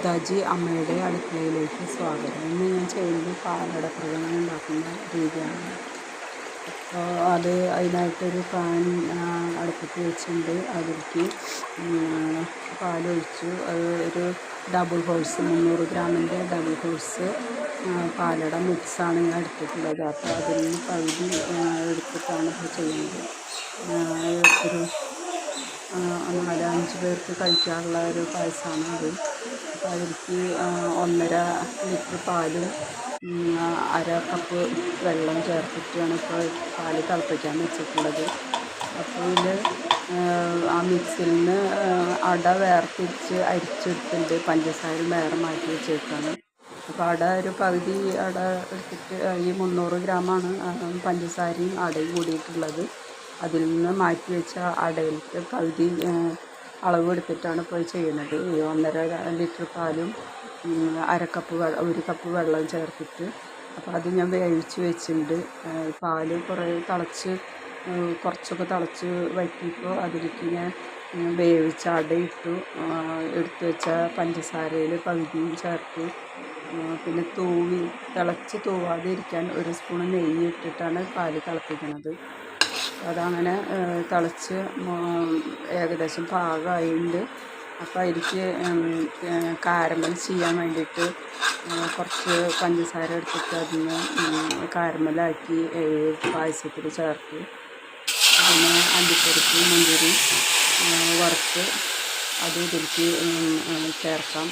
സീതാജി അമ്മയുടെ അടുക്കളയിലേക്ക് സ്വാഗതം. ഇന്ന് ഞാൻ ചെയ്യുന്നത് പാലട പ്രഥമൻ ഉണ്ടാക്കുന്ന രീതിയാണ്. അപ്പോൾ അതിനായിട്ടൊരു പാൻ അടുപ്പത്ത് വെച്ചിട്ടുണ്ട്. അതിലേക്ക് പാലൊഴിച്ചു. അത് ഒരു ഡബിൾ ഹോഴ്സ് 300 ഗ്രാമിൻ്റെ ഡബിൾ ഹോഴ്സ് പാലട മിക്സാണ് ഞാൻ എടുത്തിട്ടുള്ളത്. അപ്പോൾ അതിൽ നിന്ന് പകുതി എടുത്തിട്ടാണ് ഇപ്പോൾ ചെയ്യുന്നത്. ഒരു 4-5 പേർക്ക് കഴിക്കാനുള്ള ഒരു പായസമാണ് അത്. അപ്പോൾ അതിലേക്ക് 1.5 ലിറ്റർ പാലും 1/2 കപ്പ് വെള്ളം ചേർത്തിട്ടാണ് ഇപ്പോൾ പാല് തിളപ്പിക്കാൻ വെച്ചിട്ടുള്ളത്. അപ്പോൾ ഇതിൽ ആ മിക്സിയിൽ നിന്ന് അട വേർതിരിച്ച് അരിച്ചെടുത്തിട്ടുണ്ട്. പഞ്ചസാര വേറെ മാറ്റി വെച്ചേക്കാണ്. അപ്പോൾ അട ഒരു പകുതി അട എടുത്തിട്ട് ഈ 300 ഗ്രാമാണ് പഞ്ചസാരയും അടയും കൂടിയിട്ടുള്ളത്. അതിൽ നിന്ന് മാറ്റി വെച്ച അടയിലേക്ക് പകുതി അളവ് എടുത്തിട്ടാണ് ഇപ്പോൾ ചെയ്യുന്നത്. 1.5 ലിറ്റർ പാലും 1 കപ്പ് വെള്ളം ചേർത്തിട്ട് അപ്പോൾ അത് ഞാൻ വേവിച്ച് വെച്ചിട്ടുണ്ട്. പാല് കുറച്ചൊക്കെ തിളച്ച് വറ്റിയപ്പോൾ അതിലേക്ക് ഞാൻ വേവിച്ച അടയിട്ടു. എടുത്തു വെച്ച പഞ്ചസാരയിൽ പകുതിയും ചേർത്തു. പിന്നെ തിളച്ച് തൂവാതെ ഇരിക്കാൻ 1 സ്പൂൺ നെയ്യ് ഇട്ടിട്ടാണ് പാല് തിളപ്പിക്കുന്നത്. അതങ്ങനെ തിളച്ച് ഏകദേശം പാകമായിട്ടുണ്ട്. അപ്പോൾ അതിലേക്ക് കാരമൽ ചെയ്യാൻ വേണ്ടിയിട്ട് കുറച്ച് പഞ്ചസാര എടുത്തിട്ട് അതിന് കാരമലാക്കി പായസത്തിൽ ചേർത്ത് പിന്നെ അണ്ടിപ്പരിപ്പ് മുന്തിരി വറുത്ത് അത് ഇതിലേക്ക് ചേർക്കാം.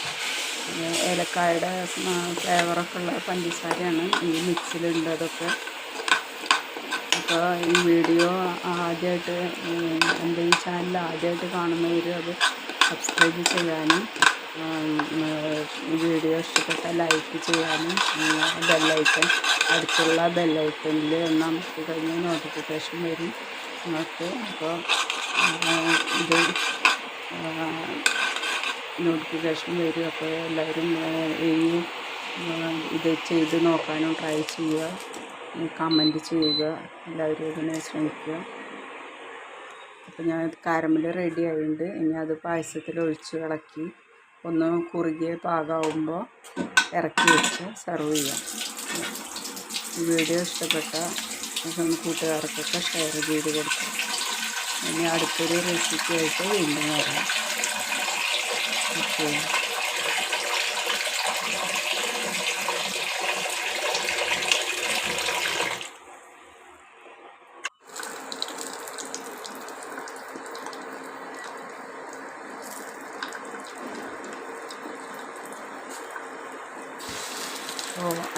ഏലക്കായുടെ ഫ്ലേവറൊക്കെ ഉള്ള പഞ്ചസാരയാണ് ഈ മിക്സിലുള്ളതൊക്കെ. അപ്പോൾ ഈ വീഡിയോ ആദ്യമായിട്ട് എൻ്റെ ഈ ചാനൽ ആദ്യമായിട്ട് കാണുന്നവർ അത് സബ്സ്ക്രൈബ് ചെയ്യാനും വീഡിയോ ഇഷ്ടപ്പെട്ടാൽ ലൈക്ക് ചെയ്യാനും ബെല്ലൈക്കൺ അടുത്തുള്ള ബെല്ലൈക്കണിൽ ഒന്ന് അമർത്തി കഴിഞ്ഞാൽ നോട്ടിഫിക്കേഷൻ വരും നിങ്ങൾക്ക്. അപ്പോൾ ഇത് നോട്ടിഫിക്കേഷൻ വരും. അപ്പോൾ എല്ലാവരും ഇത് ചെയ്ത് നോക്കാനും ട്രൈ ചെയ്യുക, കമൻറ്റ് ചെയ്യുക, എല്ലാവരും ഇതിനെ ശ്രമിക്കുക. അപ്പോൾ ഞാൻ കാരമൽ റെഡി ആയിട്ടുണ്ട്. ഇനി അത് പായസത്തിൽ ഒഴിച്ച് ഇളക്കി ഒന്ന് കുറുകിയ പാകമാകുമ്പോൾ ഇറക്കി വെച്ച് സെർവ് ചെയ്യാം. ഈ വീഡിയോ ഇഷ്ടപ്പെട്ട കൂട്ടുകാർക്കൊക്കെ ഷെയർ ചെയ്ത് കൊടുക്കാം. ഇനി അടുത്തൊരു റെസിപ്പി ആയിട്ട് വീണ്ടും വരാം. ഓക്കെ.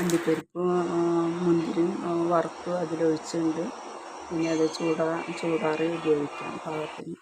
അണ്ടിപ്പരിപ്പ് മുന്തിരിയും വറുത്ത് അതിലൊഴിച്ചിട്ടുണ്ട്. പിന്നെ അത് ചൂടാറി ഉപയോഗിക്കാം പാകത്തിന്.